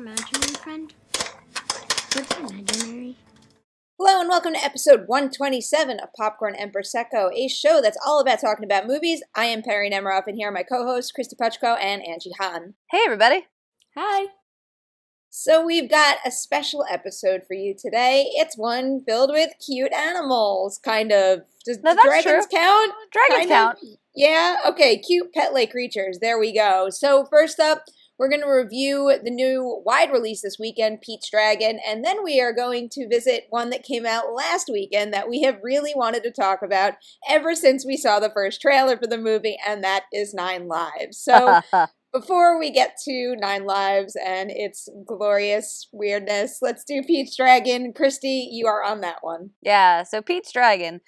imaginary friend? What's imaginary? Hello and welcome to episode 127 of Popcorn and Prosecco, a show that's all about talking about movies. I am Perri Nemiroff, and here are my co-hosts, Kristy Puchko and Angie. Hey, everybody. Hi. So we've got a special episode for you today. It's one filled with cute animals, kind of. Does dragons count? Dragons count. Yeah? Okay, cute pet-like creatures. There we go. So first up, we're going to review the new wide release this weekend, Pete's Dragon, and then we are going to visit one that came out last weekend that we have really wanted to talk about ever since we saw the first trailer for the movie, and that is 9 Lives. So before we get to 9 Lives and its glorious weirdness, let's do Pete's Dragon. Kristy, you are on that one. Yeah, so Pete's Dragon.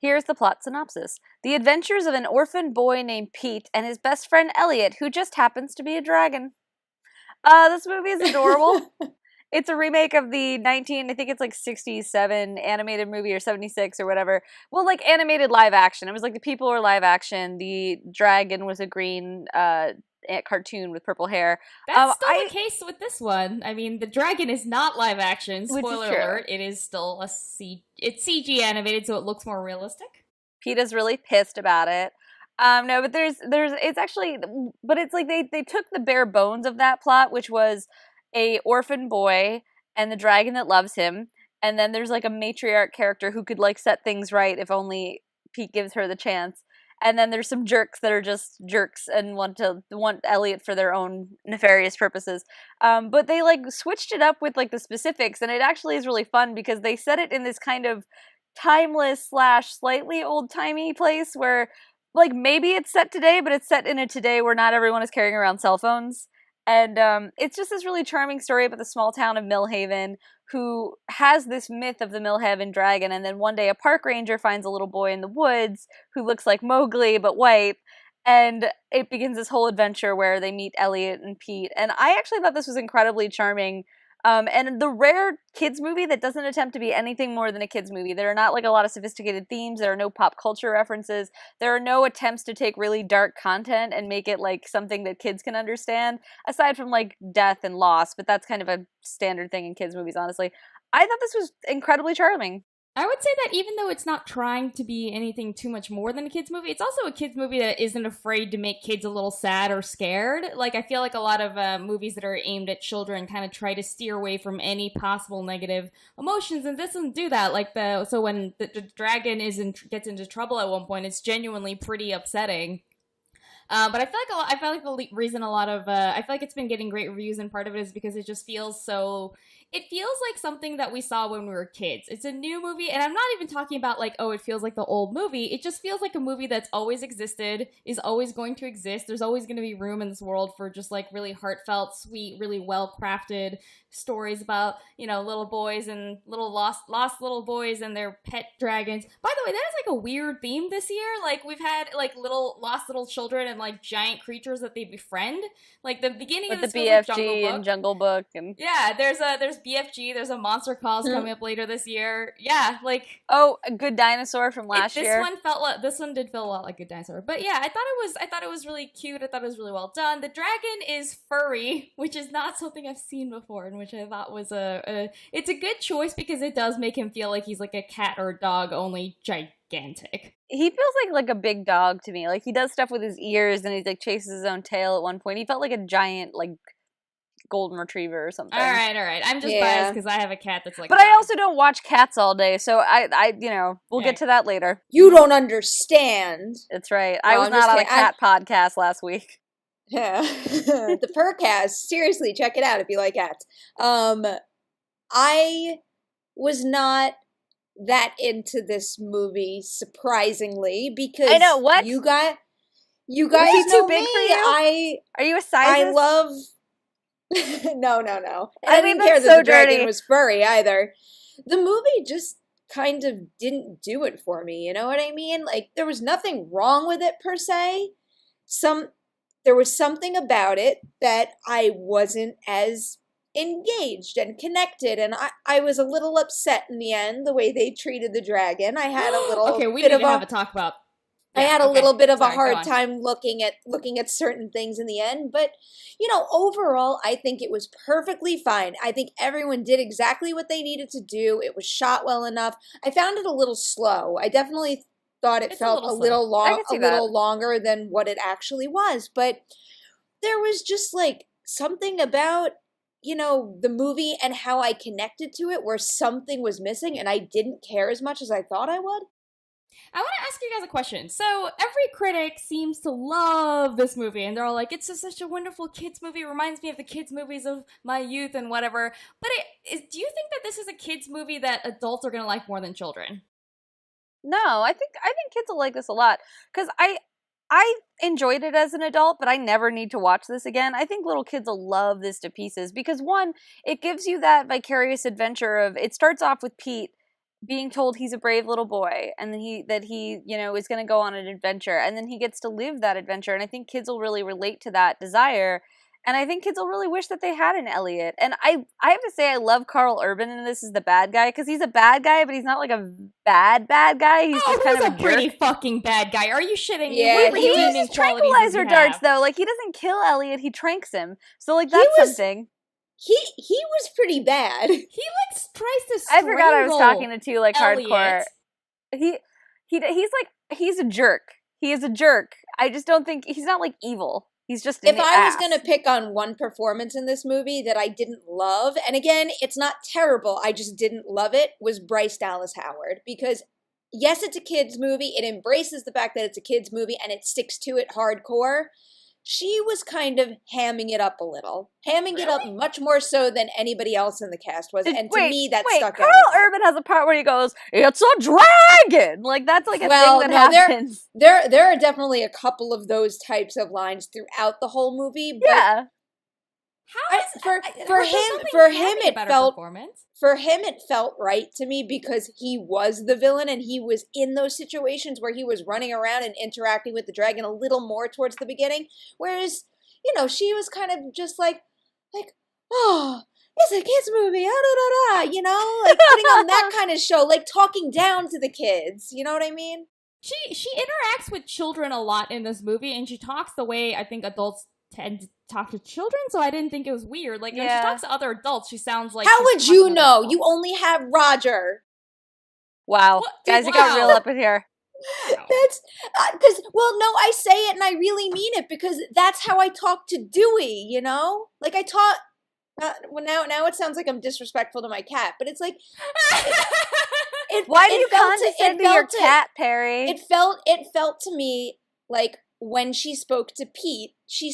Here's the plot synopsis. The adventures of an orphan boy named Pete and his best friend Elliot, who just happens to be a dragon. This movie is adorable. It's a remake of the I think it's like 67 animated movie or 76 or whatever. Well, like animated live action. It was like the people were live action. The dragon was a green cartoon with purple hair. That's still the case with this one. I mean, the dragon is not live action. Spoiler alert. It is still it's CG animated, so it looks more realistic. PETA's really pissed about it. No, but it's actually, but it's like they took the bare bones of that plot, which was a orphan boy and the dragon that loves him, and then there's like a matriarch character who could like set things right if only Pete gives her the chance. And then there's some jerks that are just jerks and want Elliot for their own nefarious purposes. But they like switched it up with like the specifics, and it actually is really fun because they set it in this kind of timeless / slightly old-timey place where like maybe it's set today, but it's set in a today where not everyone is carrying around cell phones. And it's just this really charming story about the small town of Millhaven who has this myth of the Millhaven dragon, and then one day a park ranger finds a little boy in the woods who looks like Mowgli but white, and it begins this whole adventure where they meet Elliot and Pete. And I actually thought this was incredibly charming. And the rare kids movie that doesn't attempt to be anything more than a kids movie. There are not like a lot of sophisticated themes. There are no pop culture references. There are no attempts to take really dark content and make it like something that kids can understand, aside from like death and loss. But that's kind of a standard thing in kids movies, honestly. I thought this was incredibly charming. I would say that even though it's not trying to be anything too much more than a kid's movie, it's also a kid's movie that isn't afraid to make kids a little sad or scared. Like, I feel like a lot of movies that are aimed at children kind of try to steer away from any possible negative emotions, and this doesn't do that. Like, so when the dragon gets into trouble at one point, it's genuinely pretty upsetting. But I feel like the reason I feel like it's been getting great reviews, and part of it is because it just feels it feels like something that we saw when we were kids. It's a new movie, and I'm not even talking about like, oh, it feels like the old movie. It just feels like a movie that's always existed, is always going to exist. There's always going to be room in this world for just like really heartfelt, sweet, really well-crafted stories about, you know, little boys and little lost little boys and their pet dragons. By the way, that is like a weird theme this year. Like, we've had like lost little children and like giant creatures that they befriend. Like the beginning with of this the BFG and Jungle Book, and yeah, there's BFG. There's a Monster Calls coming up later this year. Yeah, like A Good Dinosaur from last year. This one did feel a lot like Good Dinosaur. But yeah, I thought it was really cute. I thought it was really well done. The dragon is furry, which is not something I've seen before, and which I thought was it's a good choice because it does make him feel like he's like a cat or a dog, only gigantic. He feels like a big dog to me. Like, he does stuff with his ears, and he like chases his own tail at one point. He felt like a giant like golden retriever or something. All right. I'm just biased because I have a cat that's like. But I also don't watch cats all day, so I we'll get to that later. You don't understand. That's right. I was not on a cat podcast last week. Yeah, the Furcast. Seriously, check it out if you like cats. I was not that into this movie, surprisingly, because I know what you guys know too big me. For you? Are you a size? I love. No. And I didn't care that so the dragon dirty. was furry either. The movie just kind of didn't do it for me. You know what I mean? Like, there was nothing wrong with it per se. There was something about it that I wasn't as engaged and connected, and I was a little upset in the end the way they treated the dragon. I had a little okay. We didn't even have a talk about I had a little bit of a Sorry, go hard on. time looking at certain things in the end, but overall, I think it was perfectly fine. I think everyone did exactly what they needed to do. It was shot well enough. I found it a little slow. I definitely thought it felt a little longer than what it actually was, but there was just like something about the movie and how I connected to it where something was missing and I didn't care as much as I thought I would. I want to ask you guys a question. So every critic seems to love this movie, and they're all like, it's such a wonderful kids movie. It reminds me of the kids movies of my youth and whatever. But do you think that this is a kids movie that adults are going to like more than children? No, I think kids will like this a lot because I enjoyed it as an adult, but I never need to watch this again. I think little kids will love this to pieces because one, it gives you that vicarious adventure of it starts off with Pete being told he's a brave little boy and that he is going to go on an adventure, and then he gets to live that adventure, and I think kids will really relate to that desire, and I think kids will really wish that they had an Elliot. And I have to say I love Carl Urban in this as the bad guy because he's a bad guy, but he's not like a bad guy. He's just kind of a pretty fucking bad guy. Are you shitting me? Yeah, What he redeeming uses qualities tranquilizer does he have? darts though. Like he doesn't kill Elliot, he tranks him. So like that's something. He was pretty bad. He like tries to I forgot I was talking to two like Elliot. hardcore. He's a jerk. He is a jerk. I just don't think he's not like evil. He's just if I was going to pick on one performance in this movie that I didn't love, and again, it's not terrible, I just didn't love it, was Bryce Dallas Howard. Because yes, it's a kids movie. It embraces the fact that it's a kids movie and it sticks to it hardcore. She was kind of hamming it up a little. Hamming it up much more so than anybody else in the cast was. And to me, that stuck out. Carl Urban has a part where he goes, "It's a dragon!" Like, that's like a thing that happens. There are definitely a couple of those types of lines throughout the whole movie. But yeah. For him, it felt right to me because he was the villain and he was in those situations where he was running around and interacting with the dragon a little more towards the beginning. Whereas, she was kind of just like, oh, it's a kids movie, like putting on that kind of show, like talking down to the kids. You know what I mean? She interacts with children a lot in this movie, and she talks the way I think adults tend to talk to children, so I didn't think it was weird. Like, when she talks to other adults, she sounds like... How would you know? You only have Roger. Wow. Guys, it got real up in here. That's... because, I say it and I really mean it because that's how I talk to Dewey, Like, I talk... now it sounds like I'm disrespectful to my cat, but it's like... Why do you condescend to your cat, Perri? It felt to me like when she spoke to Pete, she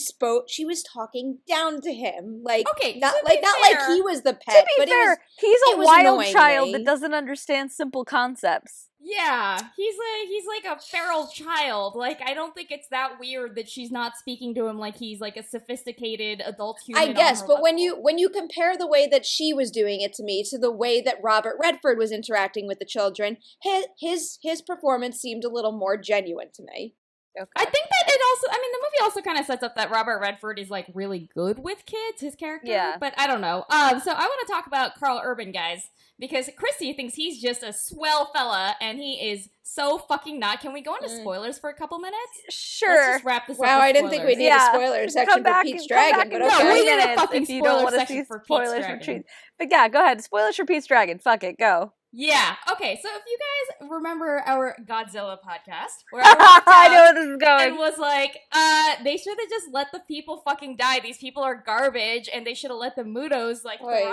was talking down to him, like not like he was the pet. To be fair, he's a wild child that doesn't understand simple concepts. Yeah, he's like a feral child. Like, I don't think it's that weird that she's not speaking to him like he's like a sophisticated adult human. I guess, but when you compare the way that she was doing it to me to the way that Robert Redford was interacting with the children, his performance seemed a little more genuine to me. Okay. I think that the movie also kind of sets up that Robert Redford is like really good with kids, his character. Yeah. But I don't know. So I want to talk about Carl Urban, guys, because Kristy thinks he's just a swell fella, and he is so fucking not. Can we go into spoilers for a couple minutes? Sure. Let's just wrap this up. Wow, I didn't think we needed a spoiler section for Pete's Dragon, but okay. No, we need a fucking spoiler section for Pete's Dragon. But yeah, go ahead. Spoilers for Pete's Dragon. Fuck it, go. Yeah. Okay. So if you guys remember our Godzilla podcast, where I know where this is going, and was like, they should have just let the people fucking die. These people are garbage, and they should have let the Mutos thrive.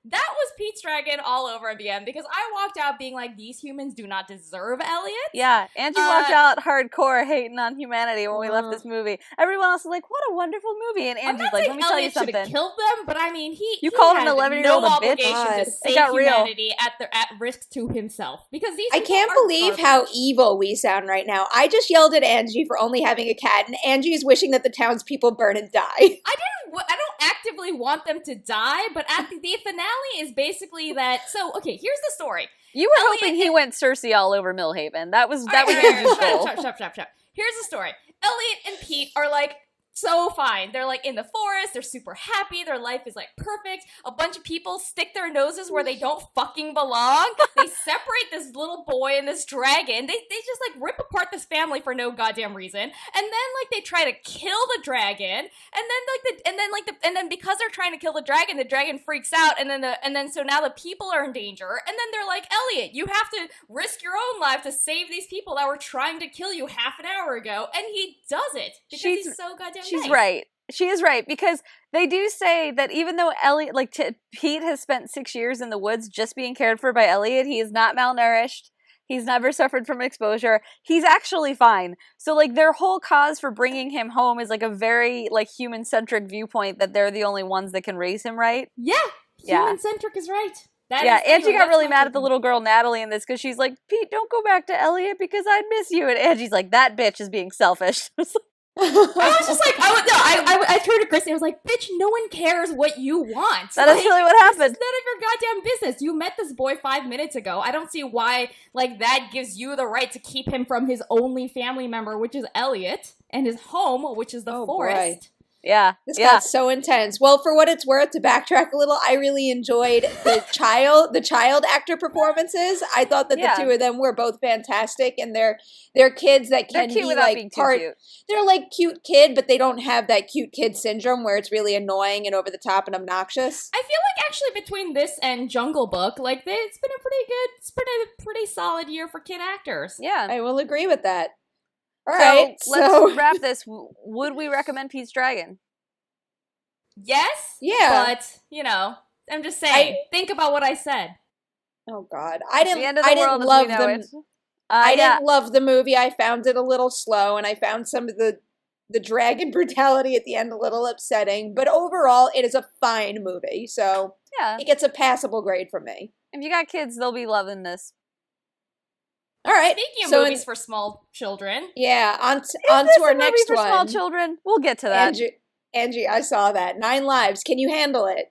That was Pete's Dragon all over again, because I walked out being like, these humans do not deserve Elliot. Yeah, Angie walked out hardcore hating on humanity when we left this movie. Everyone else was like, what a wonderful movie. And Angie's like, let me tell you something. Elliot should have killed them, but I mean, he called an 11-year-old no a bitch. obligation to save humanity at risk to himself. Because these I can't believe how evil we sound right now. I just yelled at Angie for only having a cat, and Angie is wishing that the townspeople burn and die. I don't actively want them to die, but at the finale is basically that. So, okay, here's the story. You were hoping he went Cersei all over Millhaven. That was Angie's goal. Shut. Here's the story. Elliot and Pete are like so fine. They're like in the forest, they're super happy, their life is like perfect. A bunch of people stick their noses where they don't fucking belong. They separate this little boy and this dragon. They just like rip apart this family for no goddamn reason. And then like they try to kill the dragon. And then because they're trying to kill the dragon freaks out, and then so now the people are in danger. And then they're like, Elliot, you have to risk your own life to save these people that were trying to kill you half an hour ago. And he does it because he's so goddamn She's nice. right. She is right, because they do say that even though Elliot, like Pete has spent 6 years in the woods just being cared for by Elliot, he is not malnourished. He's never suffered from exposure. He's actually fine. So like their whole cause for bringing him home is like a very like human-centric viewpoint that they're the only ones that can raise him right. Yeah, human-centric is right. Angie got really mad at the little girl Natalie in this because she's like, Pete, don't go back to Elliot because I'd miss you. And Angie's like, that bitch is being selfish. I was just like, I turned to Kristy and I was like, bitch, no one cares what you want. That is really what happened. It's none of your goddamn business. You met this boy 5 minutes ago. I don't see why, like, that gives you the right to keep him from his only family member, which is Elliot, and his home, which is the forest. Boy. Yeah. This got so intense. Well, for what it's worth, to backtrack a little, I really enjoyed the child actor performances. I thought that the two of them were both fantastic, and they're kids that can be like cute. They're like cute kid, but they don't have that cute kid syndrome where it's really annoying and over the top and obnoxious. I feel like actually between this and Jungle Book, like it's been a pretty solid year for kid actors. Yeah, I will agree with that. All right, let's wrap this. Would we recommend Pete's Dragon? Yes. Yeah. But, I'm just saying, think about what I said. Oh, God. I didn't love the movie. I found it a little slow, and I found some of the dragon brutality at the end a little upsetting. But overall, it is a fine movie. So it gets a passable grade from me. If you got kids, they'll be loving this. All right. Speaking of movies for small children. Yeah, on to our next for one. Small children. We'll get to that. Angie, I saw that. 9 Lives. Can you handle it?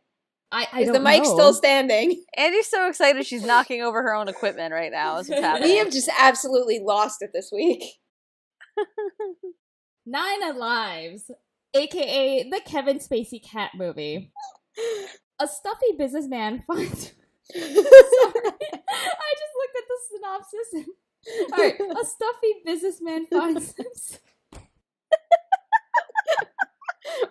Is the mic still standing? Angie's so excited she's knocking over her own equipment right now. Is what's happening. We have just absolutely lost it this week. 9 Lives, a.k.a. the Kevin Spacey cat movie. A stuffy businessman finds... Sorry. I just looked at the synopsis and... Alright, a stuffy businessman finds himself...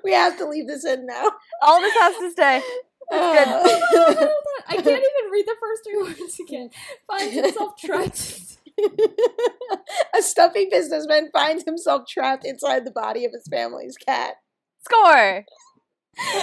We have to leave this in now. All this has to stay. That's good. Hold on. I can't even read the first 3 words again. Finds himself trapped. A stuffy businessman finds himself trapped inside the body of his family's cat. Score! So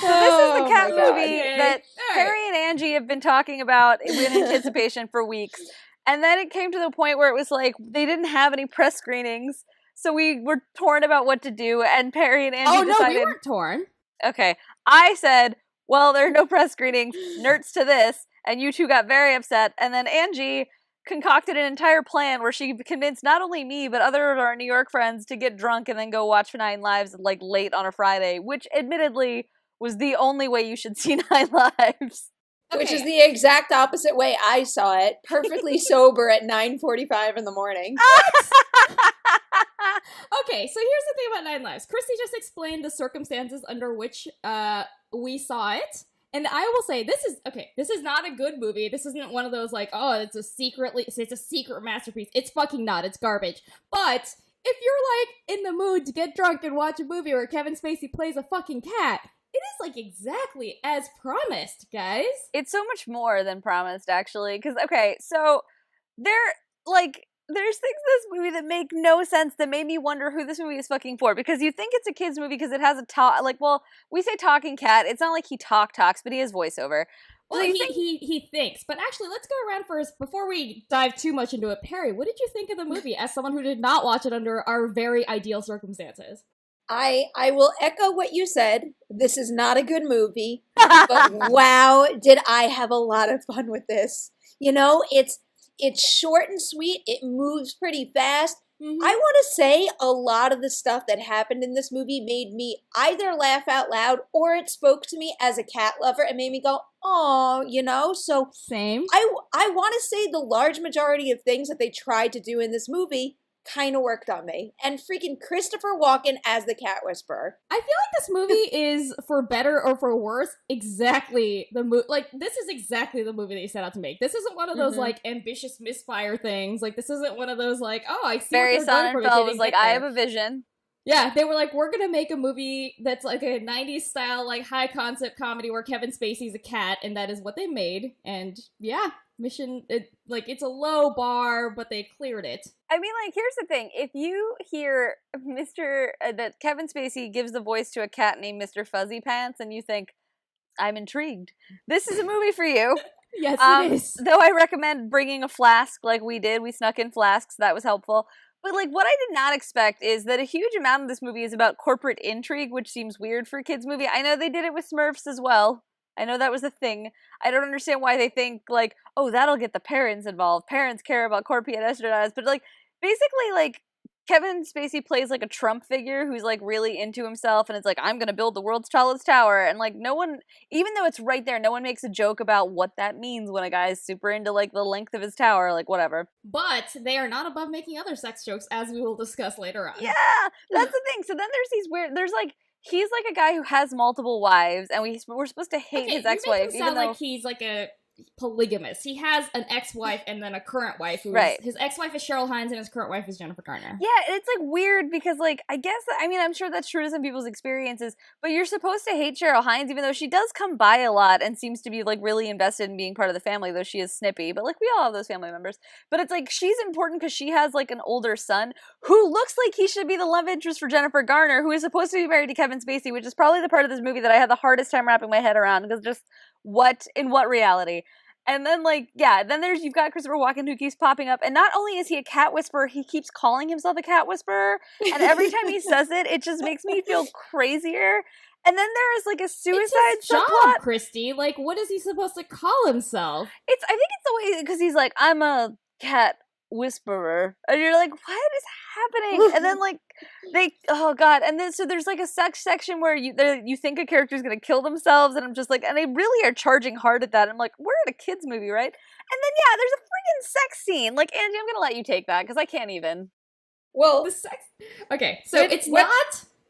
this is the cat movie that Perri and Angie have been talking about in anticipation for weeks. And then it came to the point where it was like, they didn't have any press screenings. So we were torn about what to do, and Perri and Angie decided... we weren't torn. Okay. I said, well, there are no press screenings, nerds to this, and you two got very upset. And then Angie concocted an entire plan where she convinced not only me, but other of our New York friends to get drunk and then go watch 9 Lives, like, late on a Friday, which admittedly was the only way you should see 9 Lives. Okay. Which is the exact opposite way I saw it, perfectly sober at 9:45 in the morning. Okay, so here's the thing about 9 Lives. Kristy just explained the circumstances under which we saw it. And I will say, this is not a good movie. This isn't one of those, like, oh, it's a secret masterpiece. It's fucking not. It's garbage. But if you're, like, in the mood to get drunk and watch a movie where Kevin Spacey plays a fucking cat, it is, like, exactly as promised, guys. It's so much more than promised, actually. Because, okay, so there's things in this movie that make no sense that made me wonder who this movie is fucking for. Because you think it's a kid's movie because it has we say talking cat. It's not like he talks, but he has voiceover. Well, he thinks. But actually, let's go around first, before we dive too much into it. Perri, what did you think of the movie as someone who did not watch it under our very ideal circumstances? I will echo what you said. This is not a good movie, but wow, did I have a lot of fun with this. It's short and sweet. It moves pretty fast. Mm-hmm. I want to say a lot of the stuff that happened in this movie made me either laugh out loud or it spoke to me as a cat lover and made me go, oh, So same. I want to say the large majority of things that they tried to do in this movie kind of worked on me. And freaking Christopher Walken as the Cat Whisperer. I feel like this movie is, for better or for worse, exactly the movie. Like, this is exactly the movie that you set out to make. This isn't one of those, like, ambitious misfire things. Like, this isn't one of those, like, oh, I see Barry what they're going for, but they Sonnenfeld was didn't like, get I there. have a vision. Yeah, they were like, we're gonna make a movie that's like a 90s style, like, high concept comedy where Kevin Spacey's a cat, and that is what they made. And yeah, it's a low bar, but they cleared it. I mean, like, here's the thing. If you hear that Kevin Spacey gives the voice to a cat named Mr. Fuzzy Pants, and you think, I'm intrigued, this is a movie for you. Yes, it is. Though I recommend bringing a flask like we did. We snuck in flasks. That was helpful. But, like, what I did not expect is that a huge amount of this movie is about corporate intrigue, which seems weird for a kids' movie. I know they did it with Smurfs as well. I know that was a thing. I don't understand why they think, like, oh, that'll get the parents involved. Parents care about corporate espionage. But, like, basically, like, Kevin Spacey plays, like, a Trump figure who's, like, really into himself, and it's like, I'm gonna build the world's tallest tower. And, like, no one, even though it's right there, no one makes a joke about what that means when a guy is super into, like, the length of his tower, like, whatever. But they are not above making other sex jokes, as we will discuss later on. Yeah, that's the thing. So then there's these weird, he's, like, a guy who has multiple wives, and we're supposed to hate his ex-wife. You make him sound like he's, like, a polygamist. He has an ex-wife and then a current wife. His ex-wife is Cheryl Hines and his current wife is Jennifer Garner. Yeah, it's like weird because like I guess I'm sure that's true to some people's experiences, but you're supposed to hate Cheryl Hines even though she does come by a lot and seems to be like really invested in being part of the family, though she is snippy. But like we all have those family members. But it's like she's important because she has like an older son who looks like he should be the love interest for Jennifer Garner, who is supposed to be married to Kevin Spacey, which is probably the part of this movie that I had the hardest time wrapping my head around because just what reality? And then, like, yeah, then you've got Christopher Walken who keeps popping up. And not only is he a cat whisperer, he keeps calling himself a cat whisperer. And every time he says it, it just makes me feel crazier. And then there is, like, a suicide it's his subplot. job, Kristy. Like, what is he supposed to call himself? I think it's the way, because he's like, I'm a cat whisperer. And you're like, what is happening? And then, like, oh god, and then so there's like a section where you think a character's gonna kill themselves, and I'm just like, and they really are charging hard at that. I'm like, we're in a kids movie, right? And then yeah, there's a freaking sex scene. Like, Angie, I'm gonna let you take that because I can't even. Well, The sex. Okay, so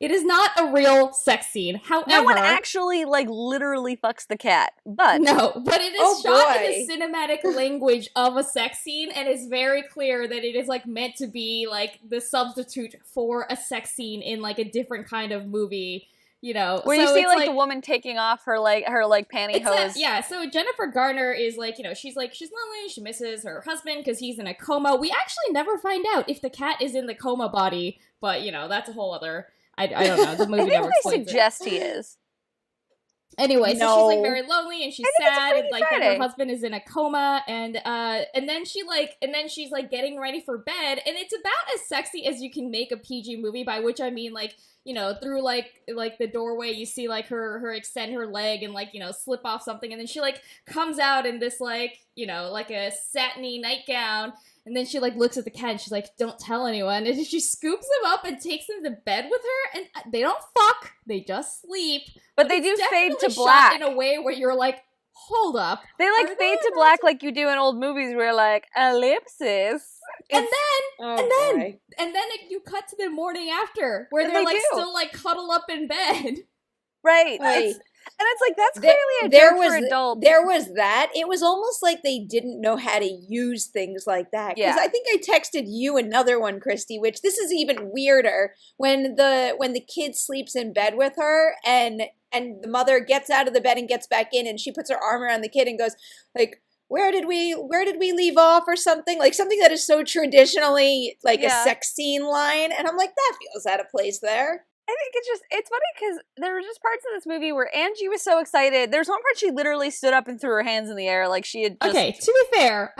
it is not a real sex scene. However, No one actually like literally fucks the cat, but but it is shot in the cinematic language of a sex scene, and it's very clear that it is like meant to be like the substitute for a sex scene in like a different kind of movie, you know. where you see like the woman taking off her pantyhose. So Jennifer Garner is like, you know, she's lonely, she misses her husband because he's in a coma. We actually never find out if the cat is in the coma body, but you know, that's a whole other. I don't know. The movie never explains they suggest he is. Anyway, so she's like very lonely and she's sad, and like Friday. then her husband is in a coma, and then she's like getting ready for bed, and it's about as sexy as you can make a PG movie, by which I mean like, you know, through like the doorway you see like her extend her leg and like, you know, slip off something, and then she like comes out in this like, you know, like a satiny nightgown. And then she, like, looks at the cat and she's like, don't tell anyone. And she scoops him up and takes him to bed with her. And they don't fuck. They just sleep. But they do fade to shot black. in a way where you're like, hold up. They, like, fade to black like you do in old movies where, like, ellipsis. And then you cut to the morning after where they're, like, still, like, cuddle up in bed. Right. And it's like, that's clearly a joke for adults. There was that. It was almost like they didn't know how to use things like that. Because I think I texted you another one, Kristy, which this is even weirder. When the kid sleeps in bed with her and the mother gets out of the bed and gets back in and she puts her arm around the kid and goes, like, where did we leave off or something? Like something that is so traditionally like a sex scene line. And I'm like, that feels out of place there. I think it's funny because there were just parts of this movie where Angie was so excited. There's one part she literally stood up and threw her hands in the air like she had just... Okay, to be fair,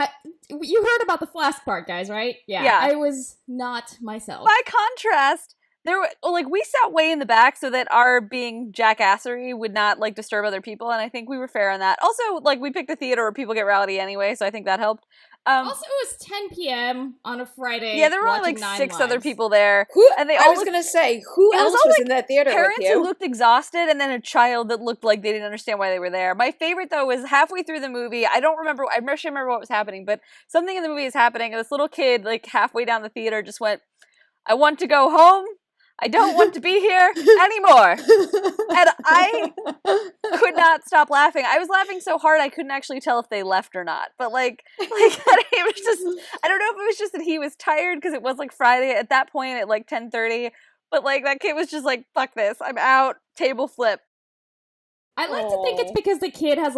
you heard about the flask part, guys, right? Yeah. I was not myself. By contrast, we sat way in the back so that our being jackassery would not, like, disturb other people, and I think we were fair on that. Also, like, we picked a theater where people get rowdy anyway, so I think that helped. Also, it was 10 p.m. on a Friday. Yeah, there were only like 6 other people there. Who else was in that theater with you? Parents who looked exhausted, and then a child that looked like they didn't understand why they were there. My favorite, though, was halfway through the movie. I remember what was happening, but something in the movie is happening, and this little kid, like halfway down the theater, just went, I want to go home. I don't want to be here anymore. And I could not stop laughing. I was laughing so hard I couldn't actually tell if they left or not. But like it was just, I don't know if it was just that he was tired because it was like Friday at that point at like 10:30. But like that kid was just like, fuck this, I'm out, table flip. I like to think it's because the kid has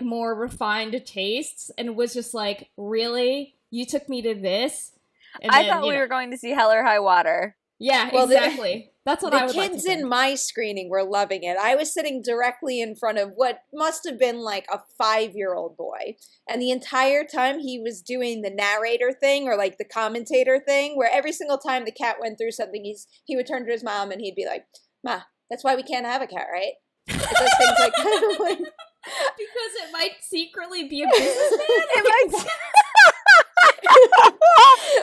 more refined tastes and was just like, really? You took me to this? And I thought we were going to see Hell or High Water. Yeah, well, exactly. That's what I would like to think. The kids in my screening were loving it. I was sitting directly in front of what must have been like a 5-year-old boy. And the entire time he was doing the narrator thing or like the commentator thing, where every single time the cat went through something, he would turn to his mom and he'd be like, Ma, that's why we can't have a cat, right? It does things like that. Like, because it might secretly be a businessman? It might...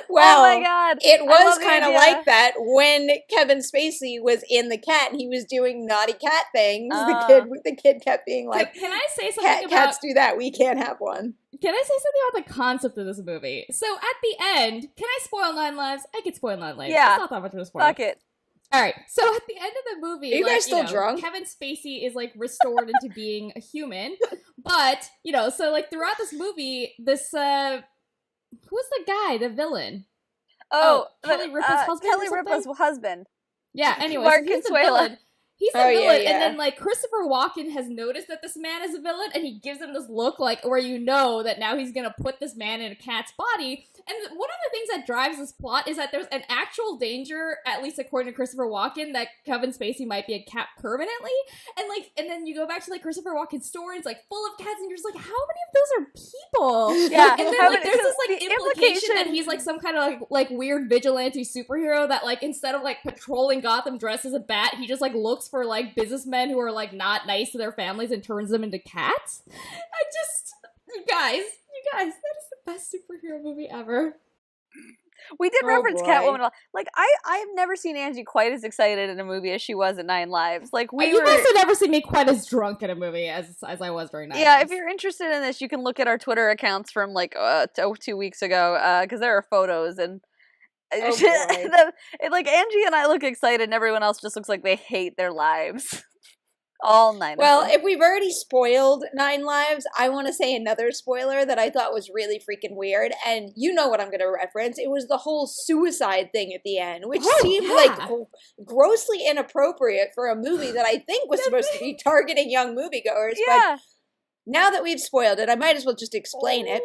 Well, oh my God. It was kind of like that when Kevin Spacey was in The Cat and he was doing naughty cat things. The kid kept being like, can I say something about... Cats do that, we can't have one. Can I say something about the concept of this movie? So at the end, can I spoil 9 Lives? I could spoil 9 Lives. Yeah. It's not that much of a spoiler. Fuck it. All right, so at the end of the movie, are you guys still drunk? Kevin Spacey is like restored into being a human, but so like throughout this movie, this who's the guy, the villain? Kelly Ripa's husband. Kelly Ripa's husband. Yeah. Anyway, Mark so he's the Consuela. villain. He's the villain, yeah. and then like Christopher Walken has noticed that this man is a villain, and he gives him this look like where that now he's gonna put this man in a cat's body. And one of the things that drives this plot is that there's an actual danger, at least according to Christopher Walken, that Kevin Spacey might be a cat permanently. And then you go back to like Christopher Walken's story, and it's like full of cats, and you're just like, how many of those are people? Yeah. And then like there's this like implication that he's like some kind of like weird vigilante superhero that like instead of like patrolling Gotham dressed as a bat, he just like looks for like businessmen who are like not nice to their families and turns them into cats. You guys, that is the best superhero movie ever. We did reference Catwoman. Like I've never seen Angie quite as excited in a movie as she was in 9 Lives. Like you guys have never seen me quite as drunk in a movie as I was during 9 Lives. If you're interested in this, you can look at our Twitter accounts from like 2 weeks ago because there are photos and. Like Angie and I look excited and everyone else just looks like they hate their lives. All 9 of them. Well, if we've already spoiled 9 Lives, I want to say another spoiler that I thought was really freaking weird, and you know what I'm going to reference. It was the whole suicide thing at the end, which seemed like grossly inappropriate for a movie that I think was supposed to be targeting young moviegoers. Yeah. But now that we've spoiled it, I might as well just explain it.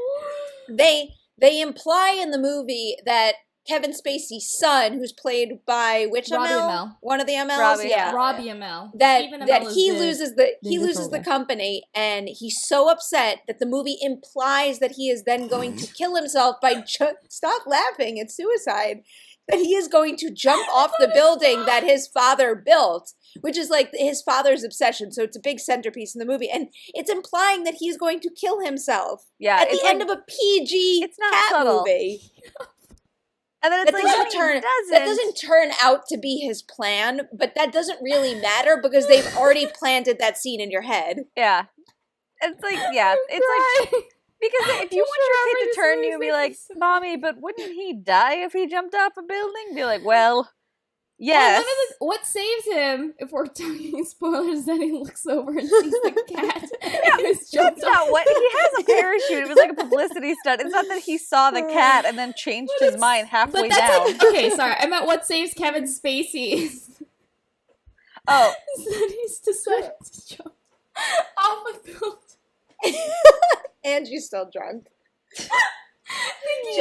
They imply in the movie that Kevin Spacey's son, who's played by which Robbie ML? ML. One of the MLs? Robbie ML. That ML he loses the company, and he's so upset that the movie implies that he is then going to kill himself by stop laughing, it's suicide. That he is going to jump off the building that his father built, which is like his father's obsession. So it's a big centerpiece in the movie, and it's implying that he's going to kill himself. Yeah, at the end of a PG cat movie. And then it's that doesn't turn out to be his plan, but that doesn't really matter because they've already planted that scene in your head. Yeah. It's like, because if you want your kid to turn to you and be like, Mommy, but wouldn't he die if he jumped off a building? Be like, well, yes. What saves him, if we're talking spoilers, is that he looks over and sees the cat. That's not what, he has a parachute. It was like a publicity stunt. It's not that he saw the cat and then changed his mind halfway down. Okay, sorry. I meant what saves Kevin Spacey is that he's decided to jump off a building. Angie's still drunk. She's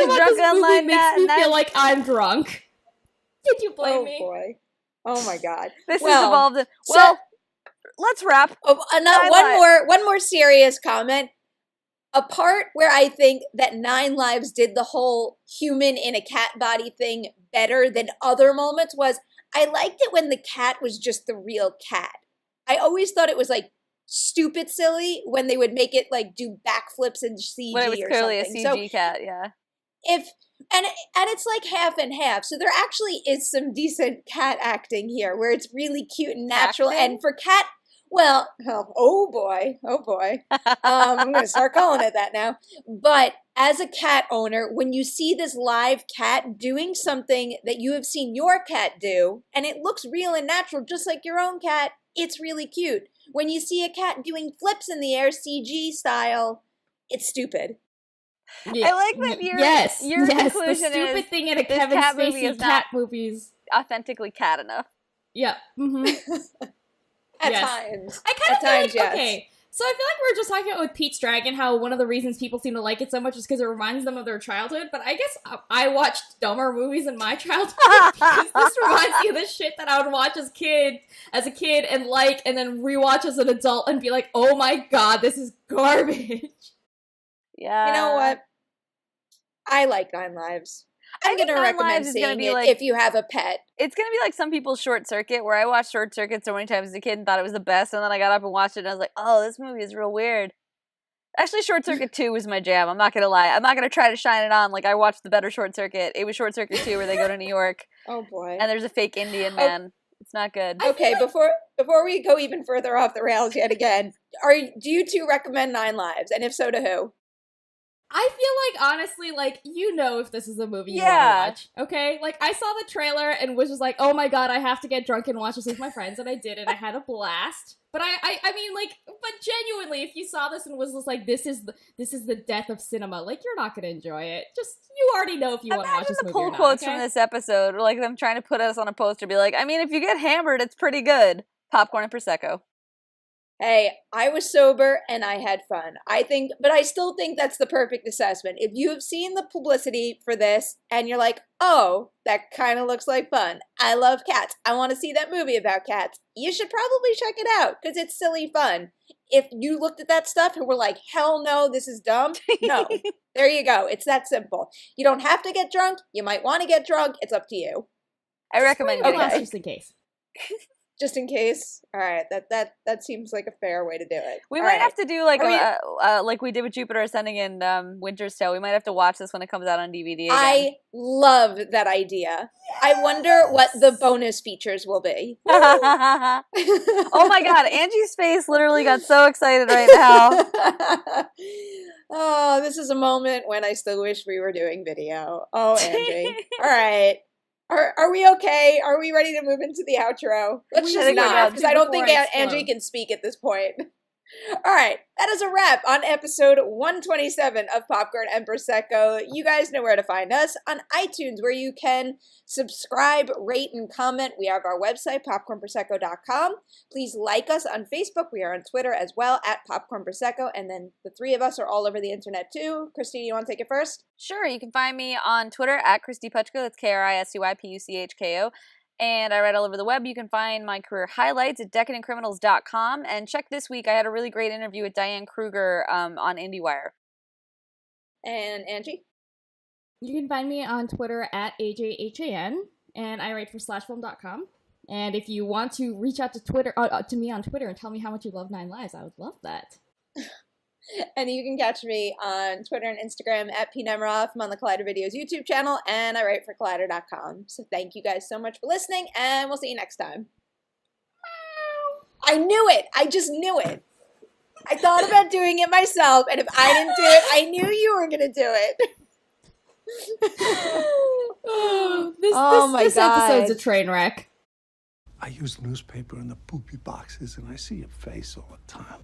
drunk online. Makes me feel like I'm drunk. Did you blame me? Oh boy! Oh my God! This is evolved. Let's wrap. One more serious comment. A part where I think that 9 Lives did the whole human in a cat body thing better than other moments was I liked it when the cat was just the real cat. I always thought it was like stupid silly when they would make it like do backflips and CG when it was or clearly something. a CG cat, yeah. And it's like half and half. So there actually is some decent cat acting here where it's really cute and natural. Acting? And for cat, Well, oh boy. I'm going to start calling it that now. But as a cat owner, when you see this live cat doing something that you have seen your cat do, and it looks real and natural, just like your own cat, it's really cute. When you see a cat doing flips in the air, CG style, it's stupid. Yeah. I like that your conclusion the stupid is thing in a Kevin Spacey cat movies authentically cat enough. Yeah. Mm-hmm. At times. I kind of feel like, yes. okay, so I feel like we were just talking about with Pete's Dragon, how one of the reasons people seem to like it so much is because it reminds them of their childhood, but I guess I watched dumber movies in my childhood because this reminds me of the shit that I would watch as a kid and like, and then rewatch as an adult and be like, oh my god, this is garbage. Yeah. You know what? I like 9 Lives. I'm going to recommend seeing it like, if you have a pet. It's going to be like some people's Short Circuit, where I watched Short Circuit so many times as a kid and thought it was the best, and then I got up and watched it and I was like, oh, this movie is real weird. Actually, Short Circuit 2 was my jam. I'm not going to lie. I'm not going to try to shine it on like I watched the better Short Circuit. It was Short Circuit 2 where they go to New York. Oh, boy. And there's a fake Indian man. It's not good. Okay, before we go even further off the rails yet again, do you two recommend 9 Lives? And if so, to who? I feel like, honestly, like, you know if this is a movie you want to watch, okay? Like, I saw the trailer and was just like, oh my god, I have to get drunk and watch this with my friends, and I did, and I had a blast. But I mean, like, but genuinely, if you saw this and was just like, this is the death of cinema, like, you're not gonna enjoy it. Just, you already know if you want to watch this movie or not, the pull quotes okay? from this episode, like them trying to put us on a poster, be like, I mean, if you get hammered, it's pretty good. Popcorn and Prosecco. Hey, I was sober and I had fun. But I still think that's the perfect assessment. If you have seen the publicity for this and you're like, oh, that kind of looks like fun. I love cats. I want to see that movie about cats. You should probably check it out because it's silly fun. If you looked at that stuff and were like, hell no, this is dumb. No, there you go. It's that simple. You don't have to get drunk. You might want to get drunk. It's up to you. I recommend getting it. Just in case. Just in case. All right, that seems like a fair way to do it. We might have to do like we did with Jupiter Ascending and Winter's Tale. We might have to watch this when it comes out on DVD again. I love that idea. Yes! I wonder what the bonus features will be. Oh my god, Angie's face literally got so excited right now. Oh, this is a moment when I still wish we were doing video. Oh, Angie. All right. Are we okay? Are we ready to move into the outro? Let's just not, because I don't think Angie can speak at this point. All right, that is a wrap on episode 127 of Popcorn and Prosecco. You guys know where to find us on iTunes, where you can subscribe, rate, and comment. We have our website, popcornprosecco.com. Please like us on Facebook. We are on Twitter as well, at Popcorn Prosecco, and then the three of us are all over the internet too. Kristy, you want to take it first? Sure, you can find me on Twitter at Kristy Puchko. That's KristyPuchko. And I write all over the web. You can find my career highlights at decadentcriminals.com. And check this week, I had a really great interview with Diane Kruger on IndieWire. And Angie? You can find me on Twitter at AJHAN, and I write for slashfilm.com. And if you want to reach out to me on Twitter and tell me how much you love 9 Lives, I would love that. And you can catch me on Twitter and Instagram at Nemiroff. I'm on the Collider Videos YouTube channel, and I write for Collider.com. So thank you guys so much for listening, and we'll see you next time. I knew it! I just knew it! I thought about doing it myself, and if I didn't do it, I knew you were going to do it. This episode's a train wreck. I use newspaper in the poopy boxes, and I see your face all the time.